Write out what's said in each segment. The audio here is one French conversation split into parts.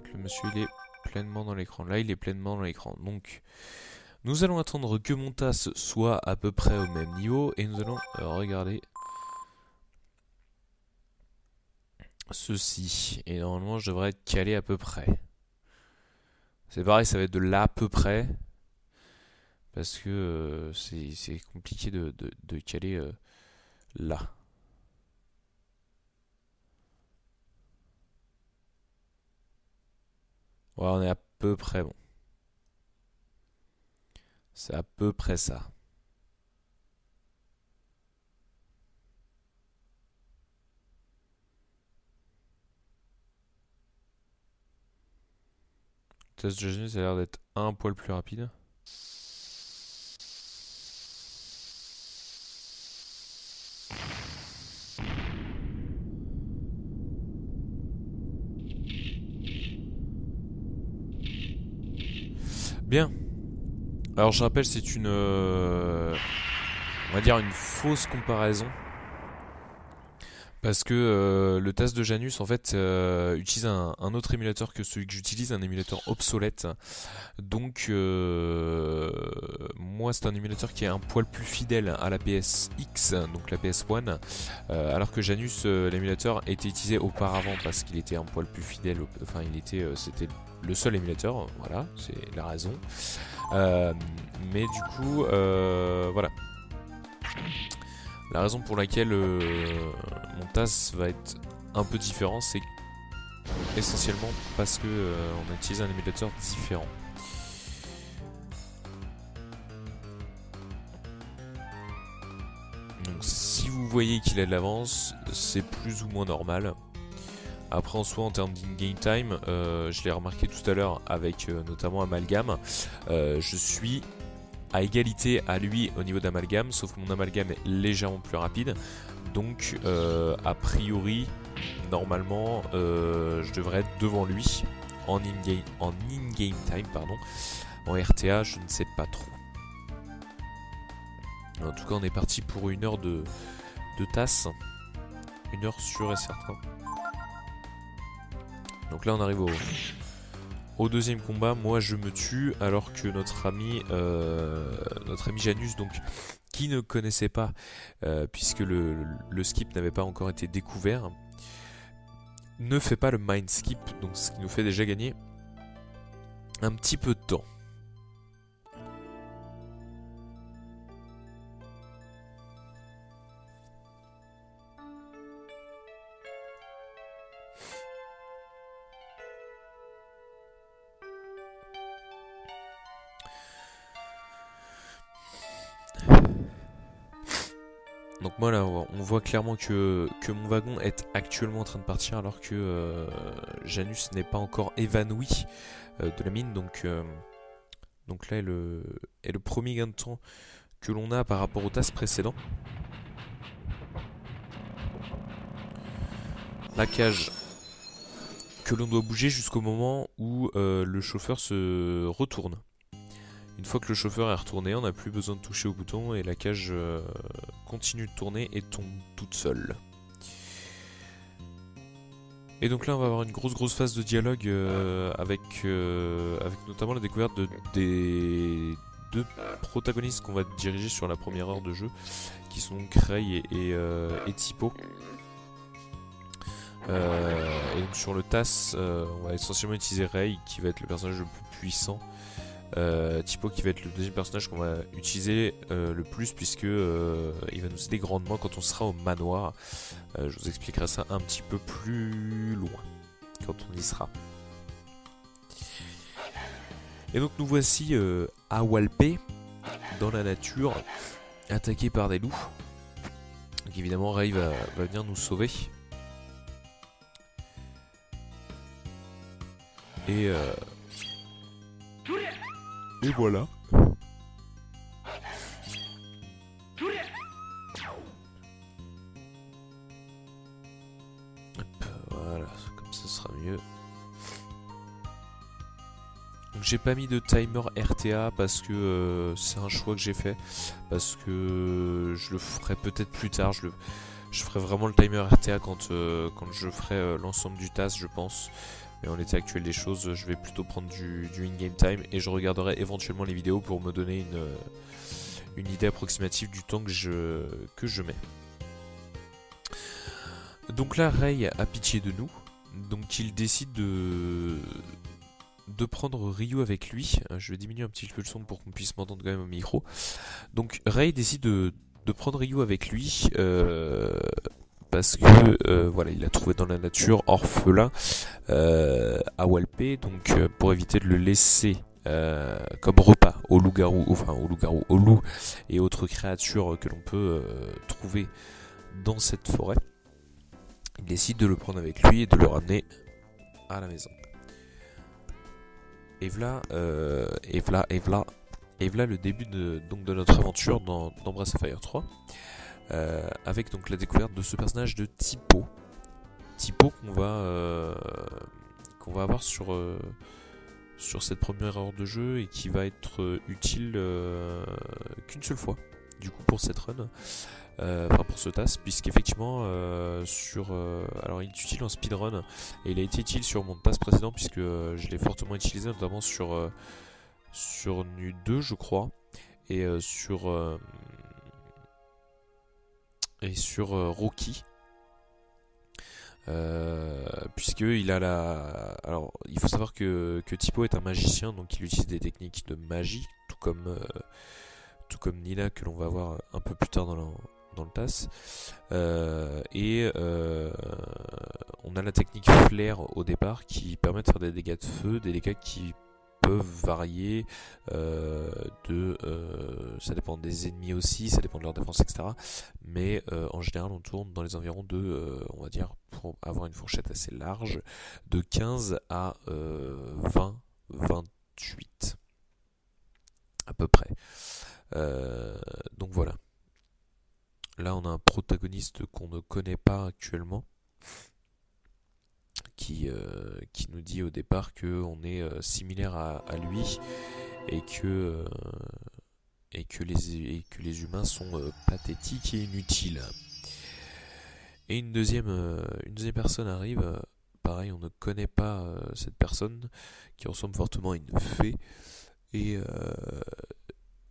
Donc le monsieur il est pleinement dans l'écran. Là il est pleinement dans l'écran. Donc nous allons attendre que mon TAS soit à peu près au même niveau. Et nous allons regarder ceci. Et normalement je devrais être calé à peu près. C'est pareil, ça va être de là à peu près. Parce que c'est compliqué de caler là. Ouais, on est à peu près bon. C'est à peu près ça. Le test de Janus a l'air d'être un poil plus rapide. Bien. Alors je rappelle, c'est une, on va dire une fausse comparaison. Parce que le TAS de Janus en fait utilise un autre émulateur que celui que j'utilise, un émulateur obsolète. Donc moi c'est un émulateur qui est un poil plus fidèle à la PSX, donc la PS1, alors que Janus, l'émulateur était utilisé auparavant parce qu'il était un poil plus fidèle, enfin c'était le seul émulateur, voilà, c'est la raison. Mais du coup, voilà. La raison pour laquelle mon TAS va être un peu différent, c'est essentiellement parce que on a utilisé un émulateur différent. Donc si vous voyez qu'il a de l'avance, c'est plus ou moins normal. Après en soi en termes d'in-game time, je l'ai remarqué tout à l'heure avec notamment Amalgam, je suis à égalité à lui au niveau d'Amalgam, sauf que mon Amalgam est légèrement plus rapide. Donc a priori, normalement, je devrais être devant lui en in-game time, pardon. En RTA, je ne sais pas trop. En tout cas, on est parti pour une heure de TAS. Une heure sûre et certain. Donc là, on arrive au deuxième combat. Moi, je me tue alors que notre ami Janus, donc qui ne connaissait pas, puisque le skip n'avait pas encore été découvert, ne fait pas le mind skip, donc ce qui nous fait déjà gagner un petit peu de temps. Donc moi là on voit clairement que mon wagon est actuellement en train de partir alors que Janus n'est pas encore évanoui de la mine, donc là est le premier gain de temps que l'on a par rapport au TAS précédent. La cage que l'on doit bouger jusqu'au moment où le chauffeur se retourne. Une fois que le chauffeur est retourné, on n'a plus besoin de toucher au bouton et la cage continue de tourner et tombe toute seule. Et donc là on va avoir une grosse phase de dialogue avec notamment la découverte des deux protagonistes qu'on va diriger sur la première heure de jeu, qui sont donc Rei et Typo. Et donc sur le TAS, on va essentiellement utiliser Rei, qui va être le personnage le plus puissant. Typo qui va être le deuxième personnage qu'on va utiliser le plus, puisque il va nous aider grandement quand on sera au manoir. Je vous expliquerai ça un petit peu plus loin quand on y sera. Et donc nous voici à Walpé, dans la nature, attaqué par des loups. Donc évidemment Rei va venir nous sauver. Et voilà. Hop, voilà, comme ça sera mieux. Donc j'ai pas mis de timer RTA parce que c'est un choix que j'ai fait. Parce que je le ferai peut-être plus tard. Je ferai vraiment le timer RTA quand je ferai l'ensemble du TAS, je pense. Mais en l'état actuel des choses, je vais plutôt prendre du in-game time et je regarderai éventuellement les vidéos pour me donner une idée approximative du temps que je mets. Donc là, Rei a pitié de nous, donc il décide de prendre Ryu avec lui. Je vais diminuer un petit peu le son pour qu'on puisse m'entendre quand même au micro. Donc Rei décide de prendre Ryu avec lui parce que voilà, il l'a trouvé dans la nature, orphelin, à Walpé, donc pour éviter de le laisser comme repas aux loups-garous, aux loups et autres créatures que l'on peut trouver dans cette forêt. Il décide de le prendre avec lui et de le ramener à la maison. Et voilà le début de notre aventure dans Breath of Fire 3, avec donc la découverte de ce personnage de Typo qu'on va avoir sur cette première heure de jeu et qui va être utile qu'une seule fois du coup pour cette run. Pour ce task, puisqu'effectivement alors il est utile en speedrun et il a été utile sur mon task précédent puisque je l'ai fortement utilisé notamment sur Nu 2 je crois et sur Rocky, puisque il a alors il faut savoir que Typo est un magicien, donc il utilise des techniques de magie tout comme Nina que l'on va voir un peu plus tard dans le TAS, et on a la technique flair au départ qui permet de faire des dégâts de feu, des dégâts qui peuvent varier ça dépend des ennemis aussi, ça dépend de leur défense, etc. Mais en général on tourne dans les environs de on va dire, pour avoir une fourchette assez large, de 15 à 28 à peu près. Donc voilà. Là on a un protagoniste qu'on ne connaît pas actuellement, qui nous dit au départ qu'on est similaire à lui et que les humains sont pathétiques et inutiles. Et une deuxième personne arrive, pareil on ne connaît pas cette personne, qui ressemble fortement à une fée et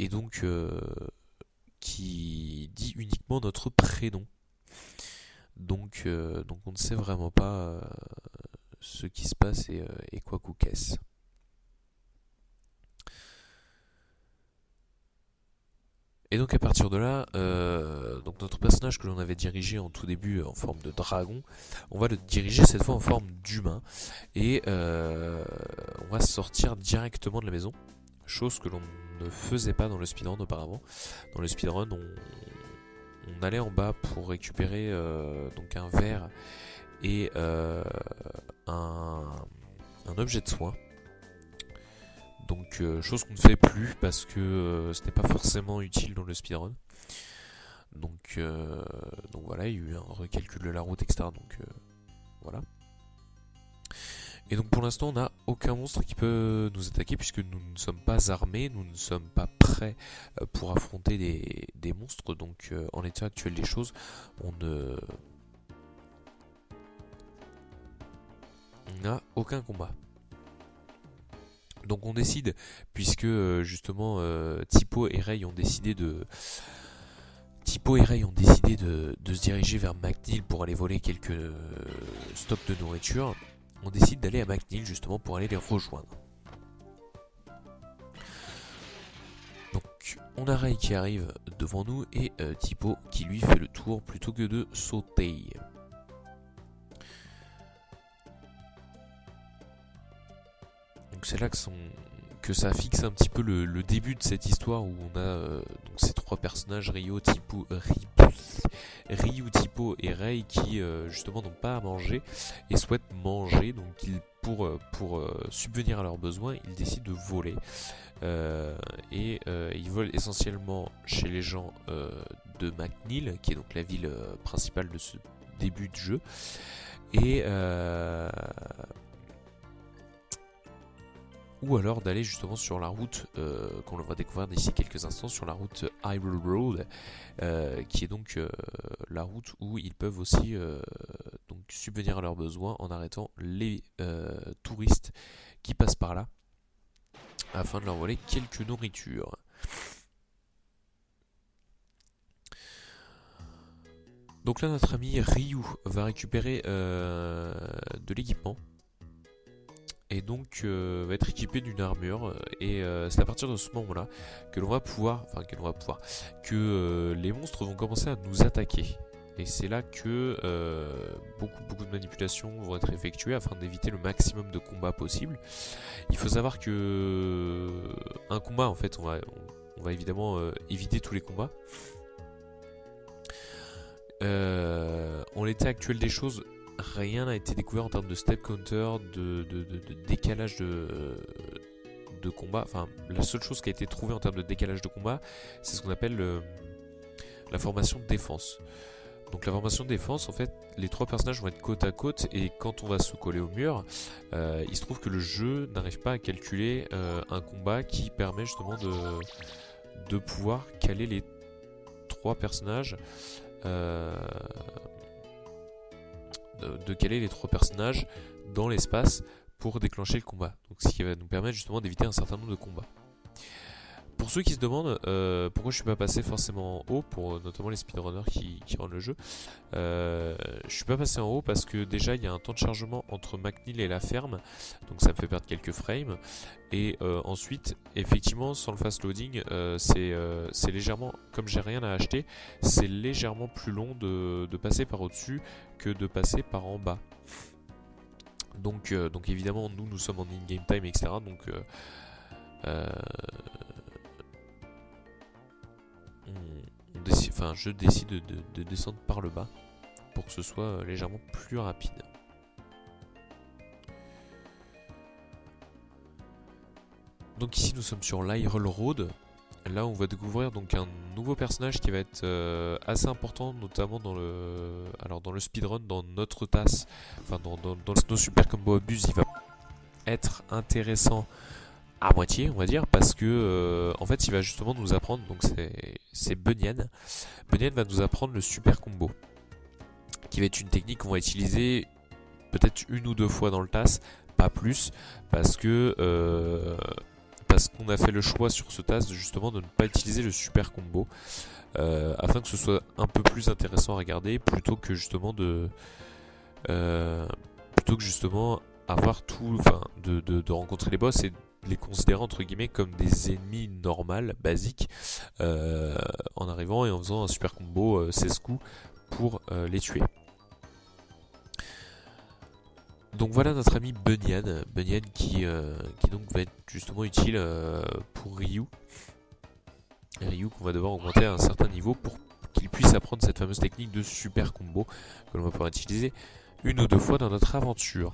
donc qui dit uniquement notre prénom. Donc on ne sait vraiment pas ce qui se passe et quoi qu'est-ce. Et donc à partir de là, donc notre personnage que l'on avait dirigé en tout début en forme de dragon, on va le diriger cette fois en forme d'humain et on va sortir directement de la maison, chose que l'on ne faisait pas dans le speedrun auparavant. Dans le speedrun, on allait en bas pour récupérer donc un verre et un objet de soin. Donc chose qu'on ne fait plus parce que ce n'est pas forcément utile dans le speedrun. Donc voilà, il y a eu un recalcul de la route, etc. Donc voilà. Et donc pour l'instant on n'a aucun monstre qui peut nous attaquer puisque nous ne sommes pas armés, nous ne sommes pas prêts pour affronter des monstres. Donc en l'état actuel des choses, on n'a aucun combat. Donc on décide, puisque justement Typo et Rei ont décidé de se diriger vers McNeil pour aller voler quelques stocks de nourriture. On décide d'aller à McNeil justement pour aller les rejoindre. Donc on a Rei qui arrive devant nous et Typo qui lui fait le tour plutôt que de sauter. Donc c'est là que ça fixe un petit peu le début de cette histoire où on a donc ces trois personnages, Ryu, Typo et Rei, qui justement n'ont pas à manger et souhaitent manger. Donc pour subvenir à leurs besoins, ils décident de voler et ils volent essentiellement chez les gens de McNeil, qui est donc la ville principale de ce début de jeu, et ou alors d'aller justement sur la route qu'on va découvrir d'ici quelques instants, sur la route Hyrule Road, qui est donc la route où ils peuvent aussi donc subvenir à leurs besoins en arrêtant les touristes qui passent par là afin de leur voler quelques nourritures. Donc là notre ami Ryu va récupérer de l'équipement et donc va être équipé d'une armure et c'est à partir de ce moment là que les monstres vont commencer à nous attaquer. Et c'est là que beaucoup de manipulations vont être effectuées afin d'éviter le maximum de combats possible. Il faut savoir que un combat, en fait, on va évidemment éviter tous les combats. En l'état actuel des choses, rien n'a été découvert en termes de step counter, de décalage de combat. Enfin, la seule chose qui a été trouvée en termes de décalage de combat, c'est ce qu'on appelle la formation de défense. Donc la formation de défense, en fait, les trois personnages vont être côte à côte et quand on va se coller au mur, il se trouve que le jeu n'arrive pas à calculer un combat qui permet justement de pouvoir caler les trois personnages, de caler les trois personnages dans l'espace pour déclencher le combat. Donc ce qui va nous permettre justement d'éviter un certain nombre de combats. Pour ceux qui se demandent pourquoi je suis pas passé forcément en haut, pour notamment les speedrunners qui rendent le jeu, je suis pas passé en haut parce que déjà il y a un temps de chargement entre McNeil et la ferme, donc ça me fait perdre quelques frames. Et ensuite, effectivement, sans le fast loading, c'est légèrement, comme j'ai rien à acheter, c'est légèrement plus long de passer par au-dessus que de passer par en bas. Donc évidemment, nous sommes en in-game time, etc. Donc je décide de descendre par le bas pour que ce soit légèrement plus rapide. Donc ici nous sommes sur l'Hyrule Road. Là on va découvrir donc un nouveau personnage qui va être assez important, notamment dans le speedrun, dans notre tasse, enfin dans nos super combo abuse, il va être intéressant à moitié, on va dire, parce que en fait il va justement nous apprendre, donc c'est Bunyan. Bunyan va nous apprendre le super combo, qui va être une technique qu'on va utiliser peut-être une ou deux fois dans le TAS, pas plus, parce qu'on a fait le choix sur ce TAS justement de ne pas utiliser le super combo, afin que ce soit un peu plus intéressant à regarder, plutôt que justement avoir tout, de rencontrer les boss et les considérer entre guillemets comme des ennemis normales, basiques, en arrivant et en faisant un super combo 16 coups pour les tuer. Donc voilà notre ami Bunyan qui donc va être justement utile pour Ryu qu'on va devoir augmenter à un certain niveau pour qu'il puisse apprendre cette fameuse technique de super combo que l'on va pouvoir utiliser une ou deux fois dans notre aventure.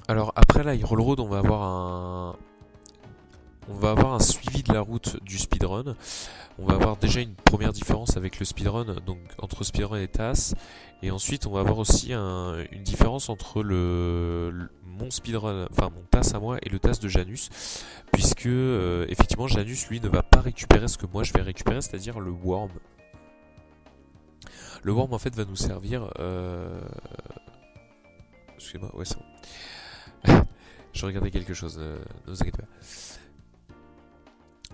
Alors après la Hyrule Road, on va avoir un suivi de la route du speedrun. On va avoir déjà une première différence avec le speedrun, donc entre speedrun et TAS. Et ensuite on va avoir aussi une différence entre mon speedrun, enfin mon TAS à moi et le TAS de Janus. Puisque effectivement Janus lui ne va pas récupérer ce que moi je vais récupérer, c'est-à-dire le worm. Le worm en fait va nous servir... Excusez-moi, ouais c'est bon. Je regardais quelque chose, ne vous inquiétez pas.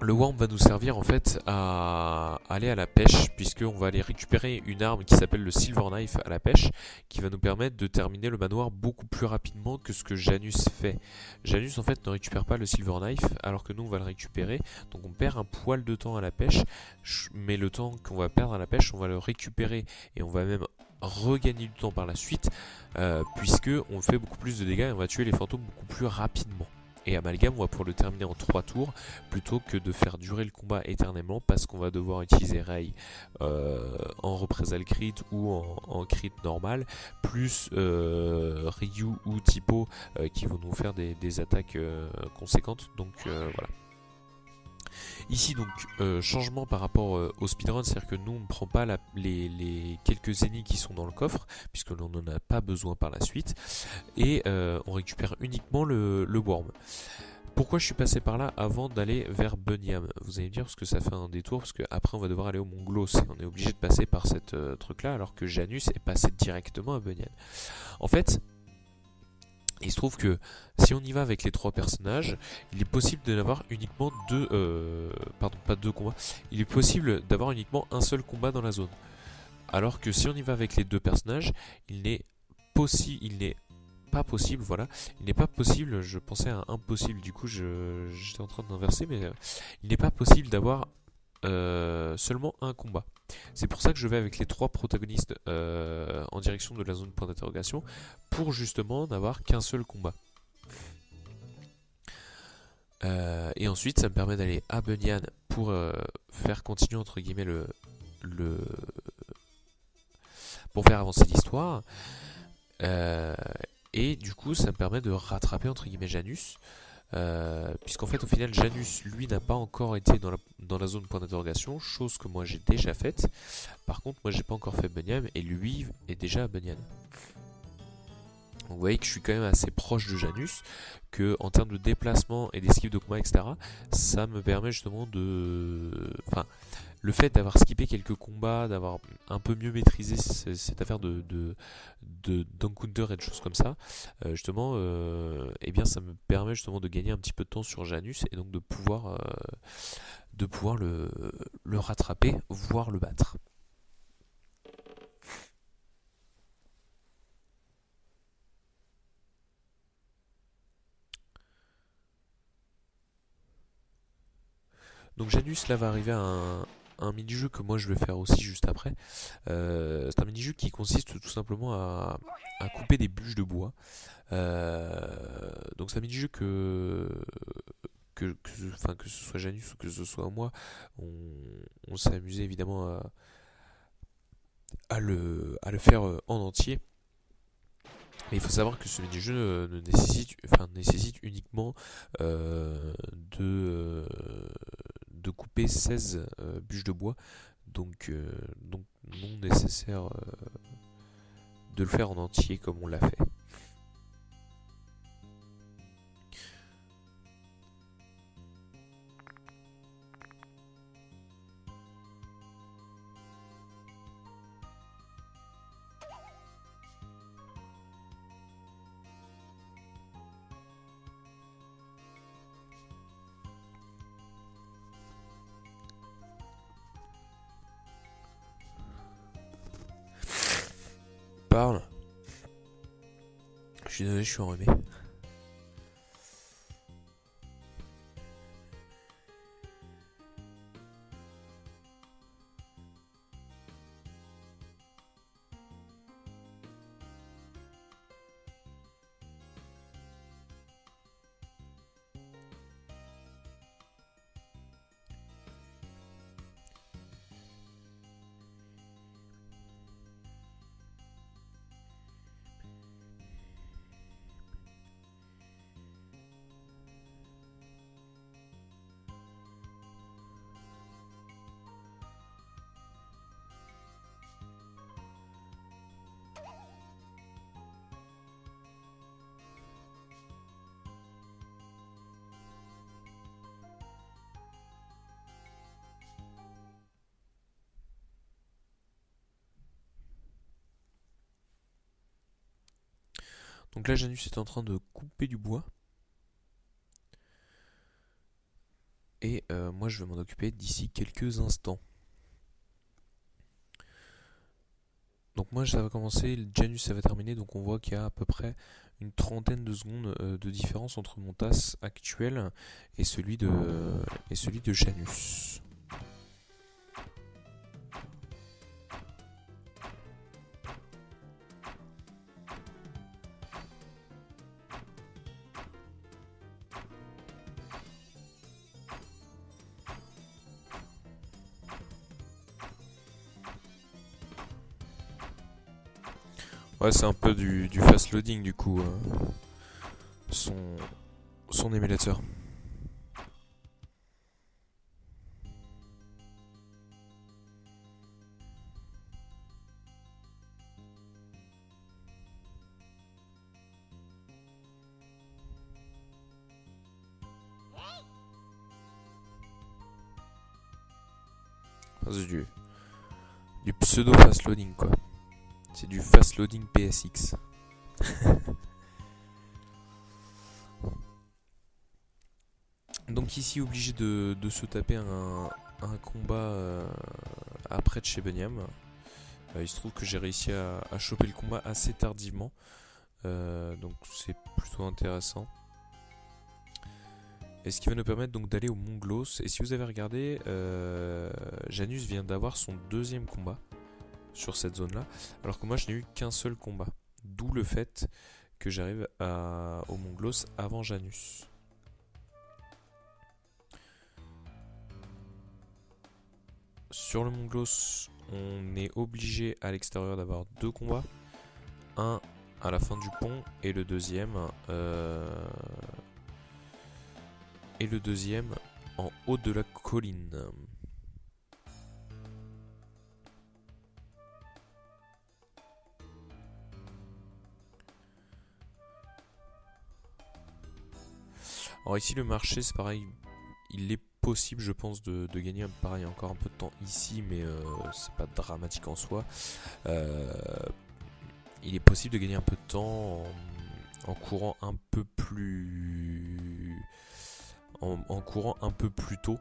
Le worm va nous servir en fait à aller à la pêche, puisqu'on va aller récupérer une arme qui s'appelle le Silver Knife à la pêche, qui va nous permettre de terminer le manoir beaucoup plus rapidement que ce que Janus fait. Janus en fait ne récupère pas le Silver Knife, alors que nous on va le récupérer, donc on perd un poil de temps à la pêche, mais le temps qu'on va perdre à la pêche, on va le récupérer et on va même regagner du temps par la suite, puisque on fait beaucoup plus de dégâts et on va tuer les fantômes beaucoup plus rapidement. Et Amalgam, on va pouvoir le terminer en 3 tours plutôt que de faire durer le combat éternellement, parce qu'on va devoir utiliser Rei en représailles crit ou en crit normal, plus Ryu ou Tipo qui vont nous faire des attaques conséquentes. Donc voilà. Ici donc changement par rapport au speedrun, c'est-à-dire que nous on ne prend pas les quelques ennemis qui sont dans le coffre, puisque l'on n'en a pas besoin par la suite, et on récupère uniquement le worm. Pourquoi je suis passé par là avant d'aller vers Bunyam? Vous allez me dire parce que ça fait un détour, parce qu'après on va devoir aller au Mont Gloss, et on est obligé de passer par cette truc là, alors que Janus est passé directement à Bunyam. En fait, il se trouve que si on y va avec les 3 personnages, il est possible de n'avoir uniquement pardon, pas 2 combats. Il est possible d'avoir uniquement un seul combat dans la zone. Alors que si on y va avec les 2 personnages, il n'est pas possible, voilà. Il n'est pas possible, je pensais à impossible, du coup j'étais en train d'inverser, mais il n'est pas possible d'avoir seulement un combat. C'est pour ça que je vais avec les 3 protagonistes en direction de la zone point d'interrogation, pour justement n'avoir qu'un seul combat. Et ensuite ça me permet d'aller à Bunyan pour faire continuer entre guillemets pour faire avancer l'histoire. Et du coup ça me permet de rattraper entre guillemets Janus. Puisqu'en fait au final Janus lui n'a pas encore été dans la zone point d'interrogation, chose que moi j'ai déjà faite. Par contre moi j'ai pas encore fait Bunyam et lui est déjà à Bunyam. Donc vous voyez que je suis quand même assez proche de Janus, que en termes de déplacement et d'esquive de combat etc, ça me permet justement enfin, le fait d'avoir skippé quelques combats, d'avoir un peu mieux maîtrisé cette affaire d'encounter et de choses comme ça, justement, eh bien ça me permet justement de gagner un petit peu de temps sur Janus et donc de pouvoir le rattraper, voire le battre. Donc Janus là va arriver à un mini-jeu que moi je vais faire aussi juste après. C'est un mini-jeu qui consiste tout simplement à couper des bûches de bois. Donc c'est un mini-jeu enfin, que ce soit Janus ou que ce soit moi, on s'est amusé évidemment à le faire en entier. Mais il faut savoir que ce mini-jeu nécessite uniquement de couper 16 bûches de bois, donc non nécessaire de le faire en entier comme on l'a fait. Parle. Je suis désolé, je suis enrhumé. Donc là Janus est en train de couper du bois. Et moi je vais m'en occuper d'ici quelques instants. Donc moi ça va commencer, Janus ça va terminer, donc on voit qu'il y a à peu près une trentaine de secondes de différence entre mon TAS actuel et celui de Janus. Ouais, c'est un peu du fast loading du coup, son émulateur. C'est du pseudo fast loading quoi. C'est du fast loading PSX. Donc ici obligé de se taper un combat après de chez Benyam. Il se trouve que j'ai réussi à choper le combat assez tardivement. Donc c'est plutôt intéressant. Et ce qui va nous permettre donc d'aller au Mont Glos. Et si vous avez regardé, Janus vient d'avoir son deuxième combat sur cette zone là. Alors que moi je n'ai eu qu'un seul combat. D'où le fait que j'arrive au Mont Glos avant Janus. Sur le Mont Glos, on est obligé à l'extérieur d'avoir deux combats. Un à la fin du pont et le deuxième en haut de la colline. Alors ici le marché c'est pareil, il est possible je pense de gagner pareil encore un peu de temps ici, mais c'est pas dramatique en soi. Il est possible de gagner un peu de temps en courant un peu plus en courant un peu plus tôt,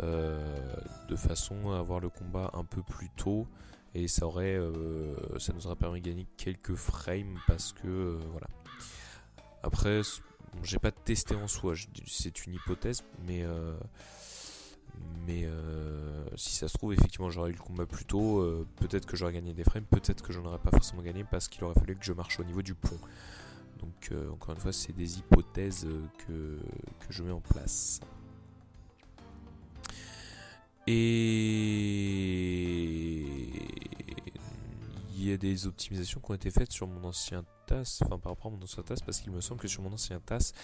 de façon à avoir le combat un peu plus tôt, et ça nous aurait permis de gagner quelques frames parce que voilà. Après j'ai pas testé en soi, c'est une hypothèse, mais si ça se trouve effectivement j'aurais eu le combat plus tôt, peut-être que j'aurais gagné des frames, peut-être que j'en aurais pas forcément gagné parce qu'il aurait fallu que je marche au niveau du pont. Donc encore une fois c'est des hypothèses que je mets en place. Et il y a des optimisations qui ont été faites sur mon ancien TAS, enfin par rapport à mon ancien TAS, parce qu'il me semble que sur mon ancien TAS,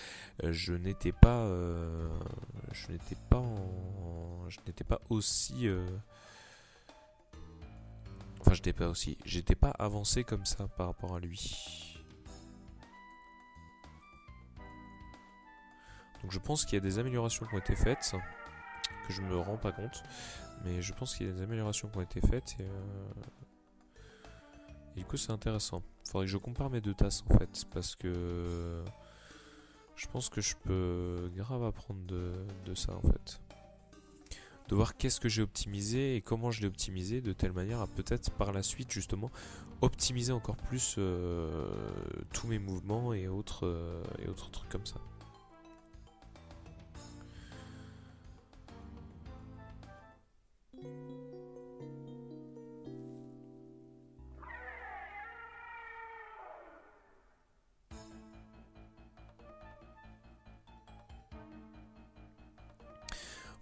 je n'étais pas aussi, enfin j'étais pas avancé comme ça par rapport à lui. Donc je pense qu'il y a des améliorations qui ont été faites, que je me rends pas compte, mais je pense qu'il y a des améliorations qui ont été faites et du coup c'est intéressant. Faudrait que je compare mes deux tasses en fait, parce que je pense que je peux grave apprendre de ça en fait. De voir qu'est-ce que j'ai optimisé et comment je l'ai optimisé, de telle manière à peut-être par la suite justement optimiser encore plus tous mes mouvements et autres trucs comme ça.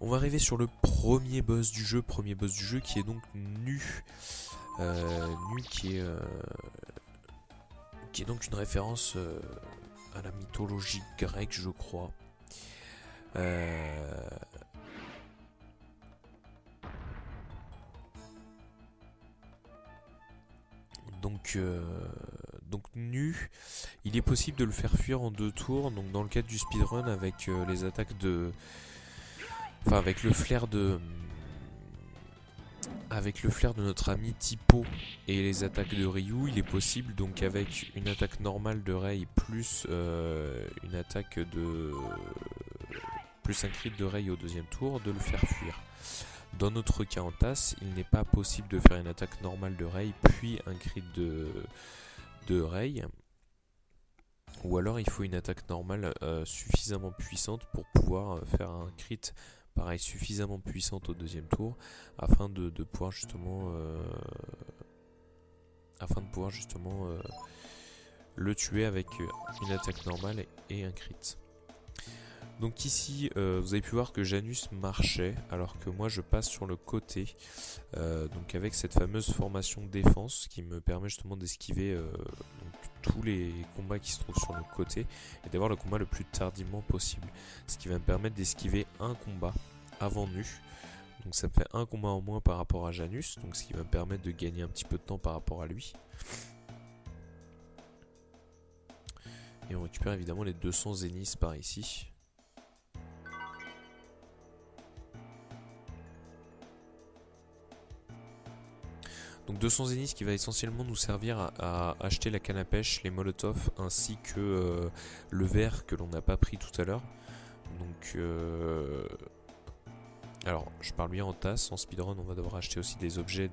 On va arriver sur le premier boss du jeu qui est donc Nu. Nu qui est donc une référence à la mythologie grecque, je crois. Donc Nu, il est possible de le faire fuir en 2 tours. Donc dans le cadre du speedrun avec les attaques de... Enfin avec le flair de notre ami Tipo et les attaques de Ryu, il est possible donc avec une attaque normale de Rei plus une attaque de plus un crit de Rei au deuxième tour de le faire fuir. Dans notre cas en tasse, il n'est pas possible de faire une attaque normale de Rei puis un crit de Rei, ou alors il faut une attaque normale suffisamment puissante pour pouvoir faire un crit pareil suffisamment puissante au deuxième tour afin de pouvoir justement le tuer avec une attaque normale et un crit. Donc ici vous avez pu voir que Janus marchait alors que moi je passe sur le côté, donc avec cette fameuse formation défense qui me permet justement d'esquiver tous les combats qui se trouvent sur le côté et d'avoir le combat le plus tardivement possible, ce qui va me permettre d'esquiver un combat avant Nu. Donc ça me fait un combat en moins par rapport à Janus, donc ce qui va me permettre de gagner un petit peu de temps par rapport à lui. Et on récupère évidemment les 200 zéniths par ici. 200 zéniths qui va essentiellement nous servir à acheter la canne à pêche, les molotovs ainsi que le verre que l'on n'a pas pris tout à l'heure. Donc alors je parle bien en tasse, en speedrun on va devoir acheter aussi des objets,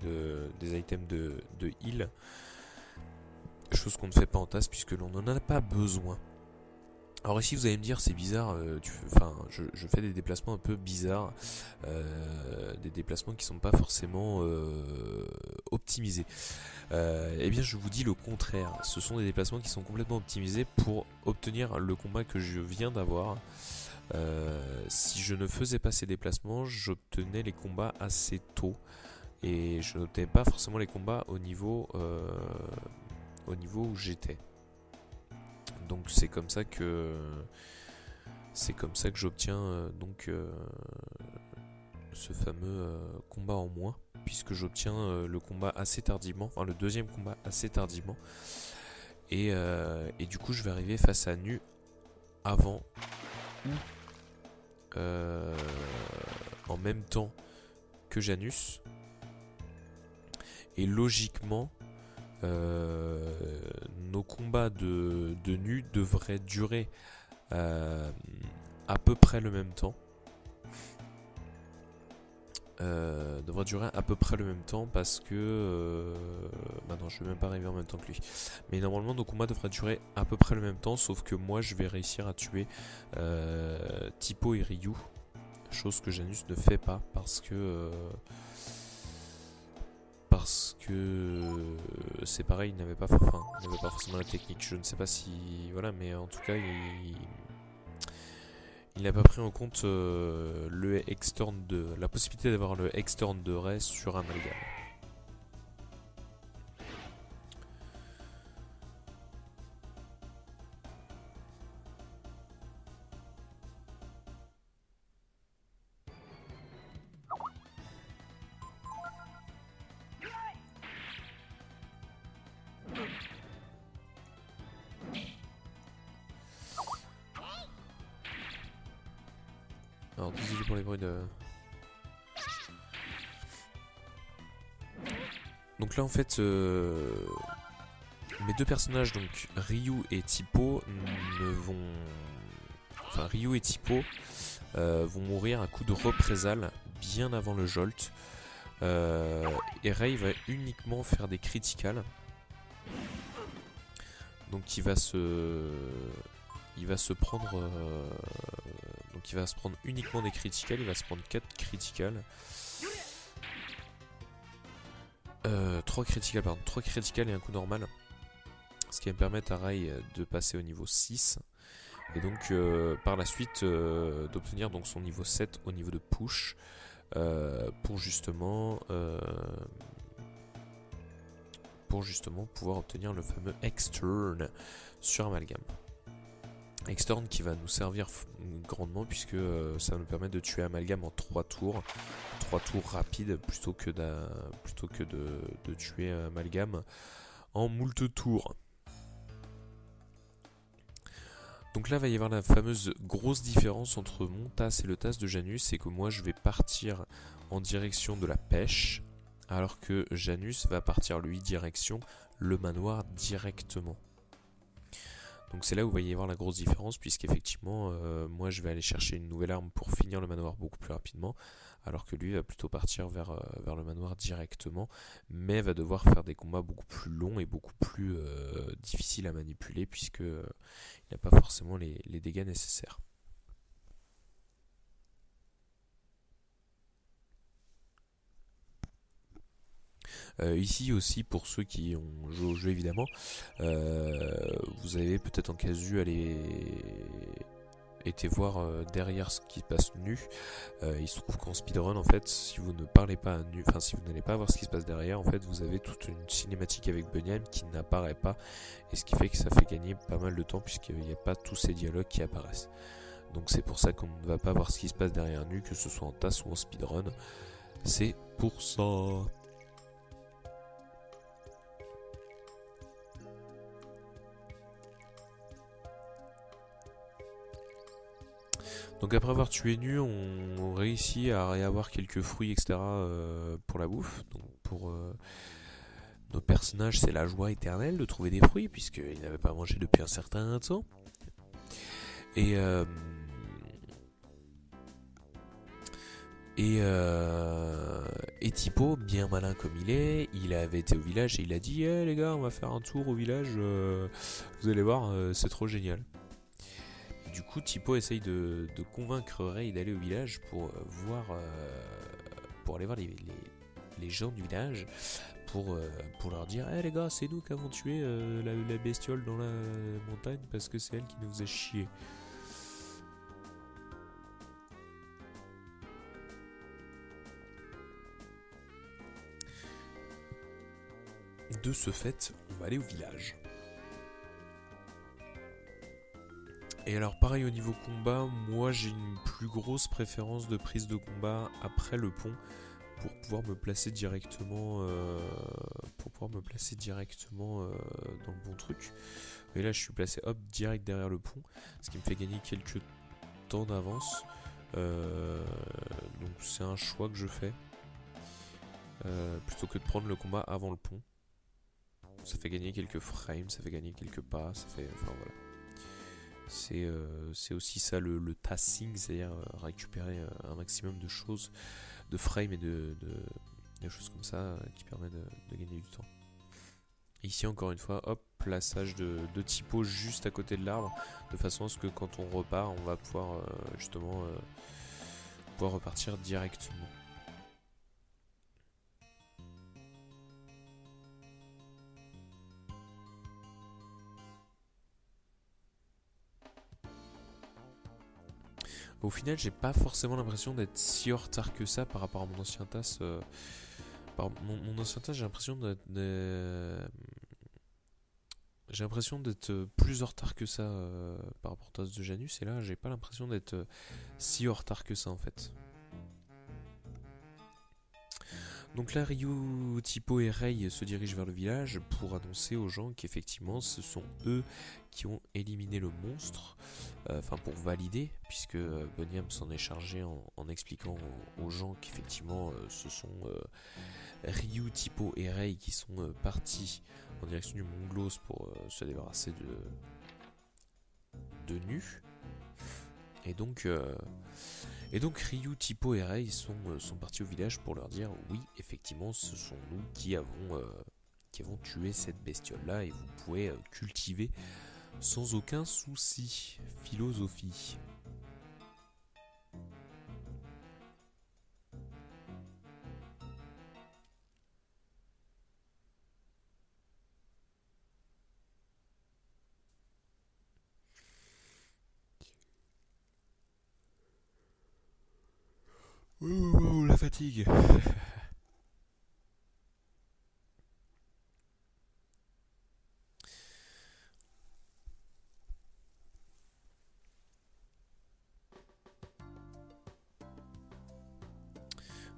des items de heal. Chose qu'on ne fait pas en tasse puisque l'on n'en a pas besoin. Alors ici vous allez me dire c'est bizarre, je fais des déplacements un peu bizarres, des déplacements qui sont pas forcément optimisés. Eh bien je vous dis le contraire, ce sont des déplacements qui sont complètement optimisés pour obtenir le combat que je viens d'avoir. Si je ne faisais pas ces déplacements, j'obtenais les combats assez tôt et je n'obtenais pas forcément les combats au niveau où j'étais. Donc c'est comme ça que j'obtiens ce fameux combat en moins, puisque j'obtiens le combat assez tardivement, enfin le deuxième combat assez tardivement, et du coup je vais arriver face à Nu avant ou en même temps que Janus, et logiquement nos combats de Nu devraient durer à peu près le même temps. Parce que non, je vais même pas arriver en même temps que lui, mais normalement nos combats devraient durer à peu près le même temps, sauf que moi je vais réussir à tuer Typo et Ryu, chose que Janus ne fait pas parce que c'est pareil, il n'avait pas forcément la technique. Je ne sais pas si voilà, mais en tout cas il n'a pas pris en compte le X-Turn la possibilité d'avoir le X-Turn de Ray sur Amalgam. Alors désolé pour les bruits de... Donc là en fait mes deux personnages, donc Ryu et Typo, Ryu et Typo vont mourir à coup de représailles bien avant le jolt. Et Ray va uniquement faire des criticals. Donc il va se prendre uniquement des criticals, il va se prendre 4 criticals. 3 criticals et un coup normal. Ce qui va me permettre à Ray de passer au niveau 6. Et donc par la suite d'obtenir donc son niveau 7 au niveau de push. Pour justement pouvoir obtenir le fameux X-Turn sur Amalgam. X-Turn qui va nous servir grandement puisque ça va nous permettre de tuer Amalgam en 3 tours. 3 tours rapides plutôt que de tuer Amalgam en moult tours. Donc là va y avoir la fameuse grosse différence entre mon TAS et le TAS de Janus, c'est que moi je vais partir en direction de la pêche, alors que Janus va partir lui direction le manoir directement. Donc c'est là où il va y avoir la grosse différence, puisqu'effectivement moi je vais aller chercher une nouvelle arme pour finir le manoir beaucoup plus rapidement, alors que lui va plutôt partir vers le manoir directement, mais va devoir faire des combats beaucoup plus longs et beaucoup plus difficiles à manipuler, puisque il n'a pas forcément les dégâts nécessaires. Ici aussi, pour ceux qui ont joué au jeu évidemment, vous avez peut-être en casu été voir derrière ce qui se passe Nu. Il se trouve qu'en speedrun, en fait, si vous ne parlez pas à Nu, enfin si vous n'allez pas voir ce qui se passe derrière, en fait vous avez toute une cinématique avec Bunyan qui n'apparaît pas, et ce qui fait que ça fait gagner pas mal de temps puisqu'il n'y a pas tous ces dialogues qui apparaissent. Donc c'est pour ça qu'on ne va pas voir ce qui se passe derrière Nu, que ce soit en tasse ou en speedrun. C'est pour ça. Donc après avoir tué Nu, on réussit à réavoir quelques fruits, etc. Pour la bouffe. Donc Nos personnages, c'est la joie éternelle de trouver des fruits, puisqu'ils n'avaient pas mangé depuis un certain temps. Et Tipo, bien malin comme il avait été au village et il a dit les gars, on va faire un tour au village, vous allez voir, c'est trop génial. Et du coup, Tipo essaye de convaincre Ray d'aller au village pour aller voir les gens du village, pour leur dire les gars, c'est nous qui avons tué la bestiole dans la montagne parce que c'est elle qui nous faisait chier. De ce fait, on va aller au village. Et alors pareil au niveau combat, moi j'ai une plus grosse préférence de prise de combat après le pont pour pouvoir me placer directement dans le bon truc. Et là je suis placé direct derrière le pont, ce qui me fait gagner quelques temps d'avance. Donc c'est un choix que je fais plutôt que de prendre le combat avant le pont. Ça fait gagner quelques frames, ça fait gagner quelques pas, ça fait... Enfin voilà. C'est aussi ça le tassing, c'est-à-dire récupérer un maximum de choses, de frames et de choses comme ça qui permettent de gagner du temps. Ici encore une fois, hop, plaçage de Tipo juste à côté de l'arbre, de façon à ce que quand on repart, on va pouvoir justement pouvoir repartir directement. Au final, j'ai pas forcément l'impression d'être si en retard que ça par rapport à mon ancien tasse. Mon ancien tasse, j'ai l'impression d'être plus en retard que ça par rapport au tasse de Janus. Et là, j'ai pas l'impression d'être si en retard que ça en fait. Donc là, Ryu, Tipo et Rei se dirigent vers le village pour annoncer aux gens qu'effectivement ce sont eux qui ont éliminé le monstre. Enfin pour valider, puisque Bonniam s'en est chargé en expliquant aux gens qu'effectivement ce sont Ryu, Tipo et Rei qui sont partis en direction du Mont Glos pour se débarrasser de Nu. Et donc Ryu, Tipo et Rei sont partis au village pour leur dire oui, effectivement, ce sont nous qui avons tué cette bestiole-là et vous pouvez cultiver sans aucun souci. Philosophie. Ouh, la fatigue.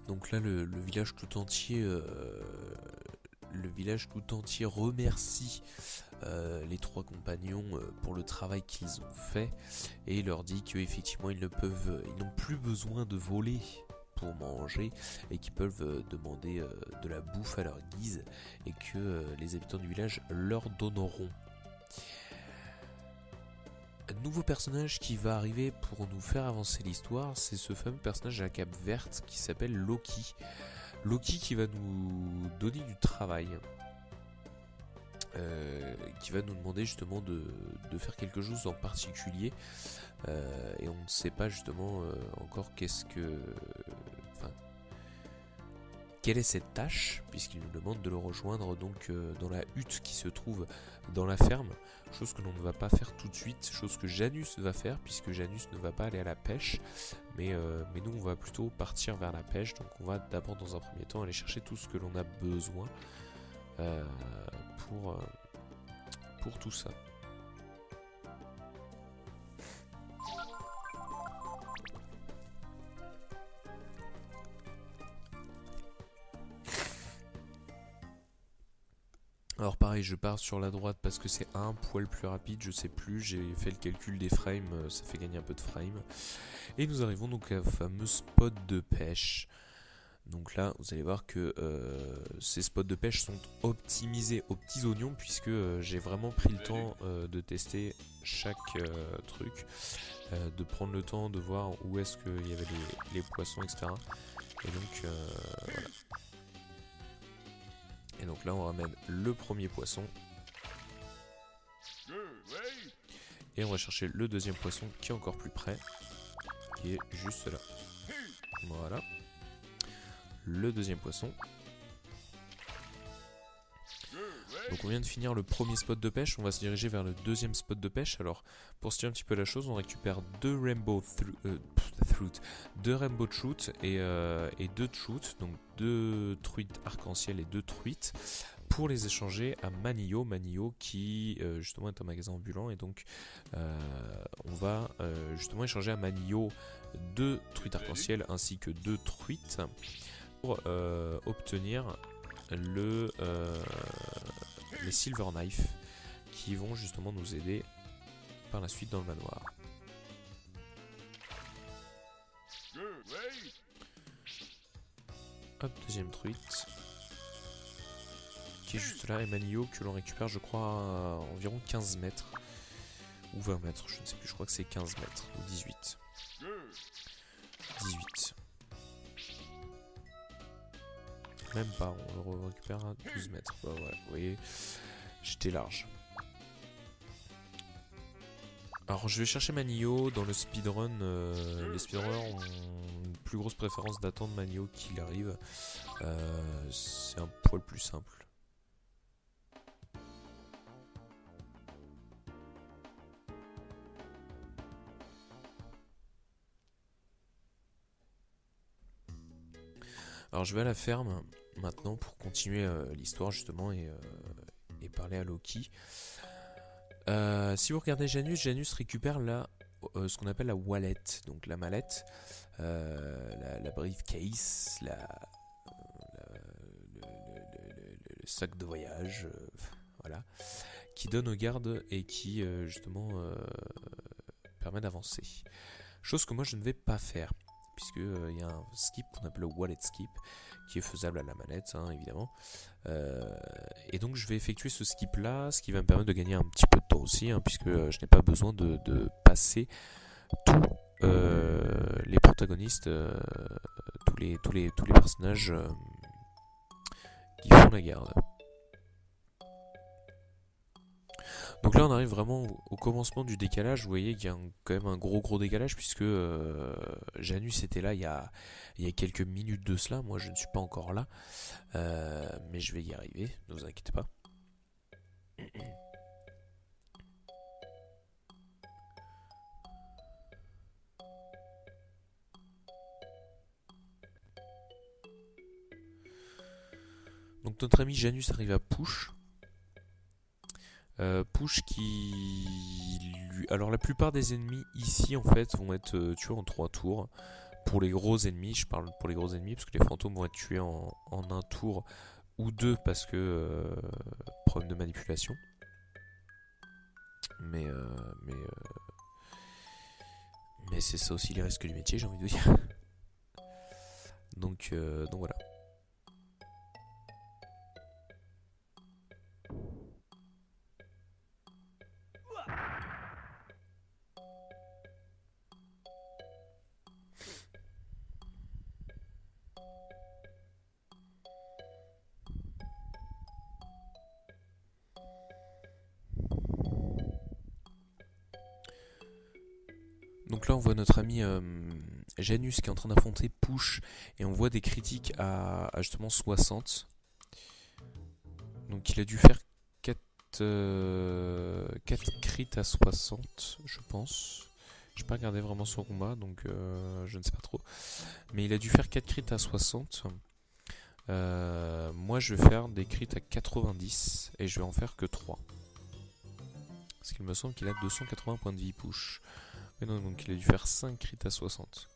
Donc là, le village tout entier, remercie les trois compagnons pour le travail qu'ils ont fait et leur dit qu'effectivement ils n'ont plus besoin de voler pour manger et qu'ils peuvent demander de la bouffe à leur guise et que les habitants du village leur donneront. Un nouveau personnage qui va arriver pour nous faire avancer l'histoire, c'est ce fameux personnage à la cape verte qui s'appelle Loki. Loki qui va nous donner du travail, qui va nous demander justement de faire quelque chose en particulier, et on ne sait pas justement encore quelle est cette tâche, puisqu'il nous demande de le rejoindre donc dans la hutte qui se trouve dans la ferme, chose que l'on ne va pas faire tout de suite, chose que Janus va faire, puisque Janus ne va pas aller à la pêche, mais nous on va plutôt partir vers la pêche, donc on va d'abord dans un premier temps aller chercher tout ce que l'on a besoin pour tout ça. Alors pareil, je pars sur la droite parce que c'est un poil plus rapide, je sais plus, j'ai fait le calcul des frames, ça fait gagner un peu de frames. Et nous arrivons donc à un fameux spot de pêche. Donc là, vous allez voir que ces spots de pêche sont optimisés aux petits oignons, puisque j'ai vraiment pris le temps de tester chaque truc, de prendre le temps de voir où est-ce qu'il y avait les poissons, etc. Et donc, voilà. Et donc là, on ramène le premier poisson. Et on va chercher le deuxième poisson qui est encore plus près, qui est juste là. Voilà. Le deuxième poisson. Donc on vient de finir le premier spot de pêche, on va se diriger vers le deuxième spot de pêche. Alors pour se tirer un petit peu la chose, on récupère deux rainbow trout et deux trout, donc deux truites arc-en-ciel et deux truites, pour les échanger à Manio. Manio qui justement est un magasin ambulant, et donc on va justement échanger à Manio deux truites arc-en-ciel ainsi que deux truites pour obtenir les Silver Knife qui vont justement nous aider par la suite dans le manoir. Hop, deuxième truite qui est juste là, et Manio que l'on récupère je crois à environ 15 mètres ou 20 mètres, je ne sais plus, je crois que c'est 15 mètres ou 18. 18. Même pas, on le récupère à 12 mètres. Bah ouais, vous voyez, j'étais large. Alors je vais chercher Manio dans le speedrun. Les speedrunners ont une plus grosse préférence d'attendre Manio qu'il arrive. C'est un poil plus simple. Alors je vais à la ferme maintenant pour continuer l'histoire justement et parler à Loki. Si vous regardez Janus récupère ce qu'on appelle la wallet, donc la mallette, la briefcase, le sac de voyage, voilà, qui donne aux gardes et qui justement permet d'avancer. Chose que moi je ne vais pas faire, puisque y a un skip qu'on appelle le wallet skip, qui est faisable à la manette, hein, évidemment. Et donc je vais effectuer ce skip là, ce qui va me permettre de gagner un petit peu de temps aussi, hein, puisque je n'ai pas besoin de passer tous les protagonistes, tous les personnages qui font la garde. Donc là on arrive vraiment au commencement du décalage. Vous voyez qu'il y a quand même un gros décalage, puisque Janus était là il y a quelques minutes de cela. Moi je ne suis pas encore là, mais je vais y arriver, ne vous inquiétez pas. Donc notre ami Janus arrive à Push. Push qui... Alors la plupart des ennemis ici en fait vont être tués en 3 tours. Pour les gros ennemis, je parle pour les gros ennemis, parce que les fantômes vont être tués en un tour ou deux, parce que problème de manipulation. Mais c'est ça aussi les risques du métier, j'ai envie de vous dire. Donc voilà. Donc là on voit notre ami Janus qui est en train d'affronter Push, et on voit des critiques à justement 60. Donc il a dû faire 4 crits à 60 je pense. J'ai pas regardé vraiment son combat, donc je ne sais pas trop. Mais il a dû faire 4 crits à 60. Moi je vais faire des crits à 90 et je vais en faire que 3. Parce qu'il me semble qu'il a 280 points de vie Push. Mais non, donc il a dû faire 5 crits à 60.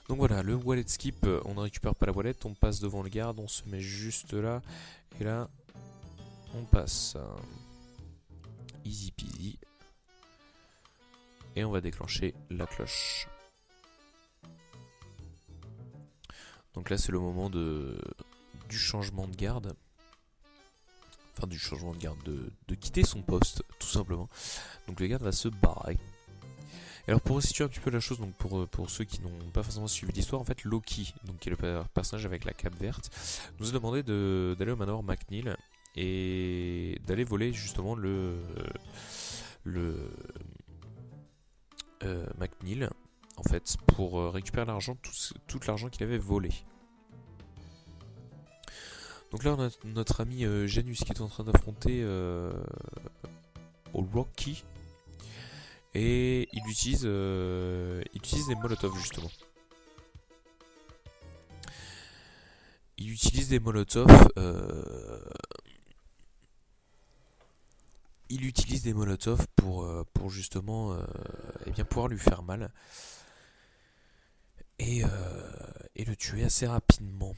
Donc voilà, le wallet skip, on ne récupère pas la wallet, on passe devant le garde, on se met juste là, et là, on passe. Easy peasy. Et on va déclencher la cloche. Donc là c'est le moment du changement de garde. Enfin du changement de garde, de quitter son poste tout simplement. Donc le garde va se barrer. Et alors pour situer un petit peu la chose, donc pour ceux qui n'ont pas forcément suivi l'histoire, en fait Loki, donc qui est le personnage avec la cape verte, nous a demandé d'aller au manoir McNeil et d'aller voler justement le McNeil en fait pour récupérer l'argent, tout l'argent qu'il avait volé. Donc là on a notre ami Janus qui est en train d'affronter Rocky et il utilise des molotovs justement. Il utilise des molotovs pour justement eh bien pouvoir lui faire mal et le tuer assez rapidement.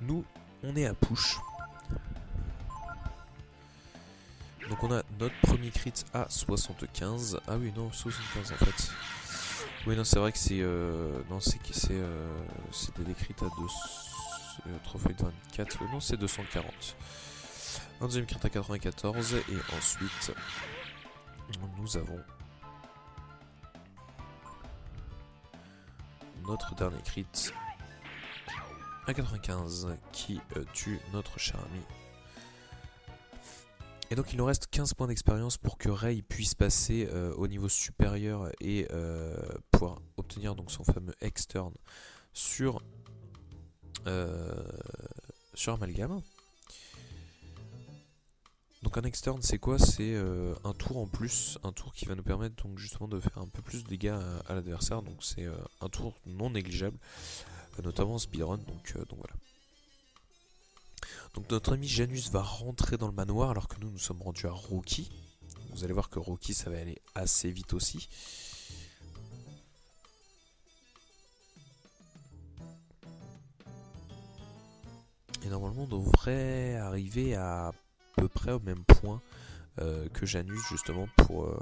Nous, on est à push. Donc on a notre premier crit à 75. Ah oui, non, 75 en fait. Oui, non, c'est vrai que c'est... non, c'est des crits à 3 fois 24. Non, c'est 240. Un deuxième crit à 94. Et ensuite, nous avons notre dernier crit à 95 qui tue notre cher ami. Et donc il nous reste 15 points d'expérience pour que Rey puisse passer au niveau supérieur et pouvoir obtenir donc son fameux externe sur Amalgame. Donc un externe c'est quoi? C'est un tour en plus, un tour qui va nous permettre donc justement de faire un peu plus de dégâts à l'adversaire. Donc c'est un tour non négligeable, notamment en speedrun, donc voilà. Donc notre ami Janus va rentrer dans le manoir alors que nous sommes rendus à Rocky. Vous allez voir que Rocky ça va aller assez vite aussi. Et normalement on devrait arriver à peu près au même point que Janus justement pour...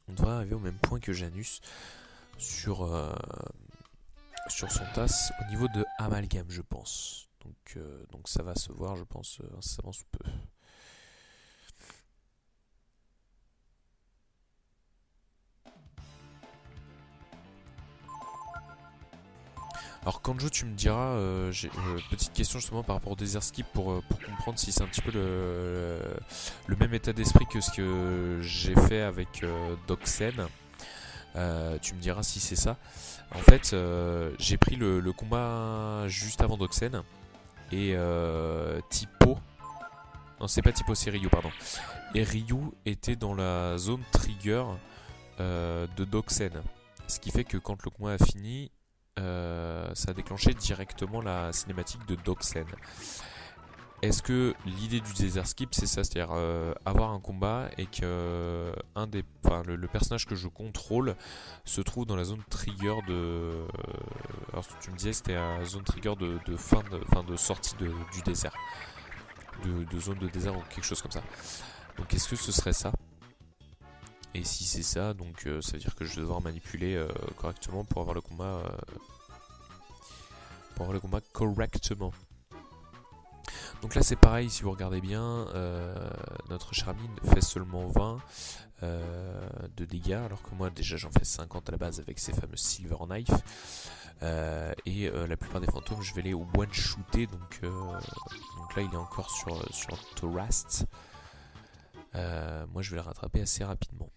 on devrait arriver au même point que Janus sur son tasse au niveau de Amalgame je pense. Donc ça va se voir je pense incessamment sous peu. Alors Kanjo tu me diras, j'ai petite question justement par rapport au Desert Skip pour comprendre si c'est un petit peu le même état d'esprit que ce que j'ai fait avec Doxen. Tu me diras si c'est ça. En fait j'ai pris le combat juste avant Doxen et Tipo... Non c'est pas Tipo c'est Ryu pardon. Et Ryu était dans la zone trigger de Doxen. Ce qui fait que quand le combat a fini, ça a déclenché directement la cinématique de Doxen. Est-ce que l'idée du Desert Skip c'est ça, c'est-à-dire avoir un combat et que le personnage que je contrôle se trouve dans la zone trigger de... alors tu me disais c'était la zone trigger de sortie du désert, de zone de désert ou quelque chose comme ça. Donc est-ce que ce serait ça? Et si c'est ça, donc ça veut dire que je vais devoir manipuler correctement pour avoir le combat correctement. Donc là c'est pareil, si vous regardez bien, notre cher ami fait seulement 20 de dégâts, alors que moi déjà j'en fais 50 à la base avec ces fameux Silver Knife. Et la plupart des fantômes je vais les one-shooter, donc là il est encore sur Thorast. Moi je vais le rattraper assez rapidement.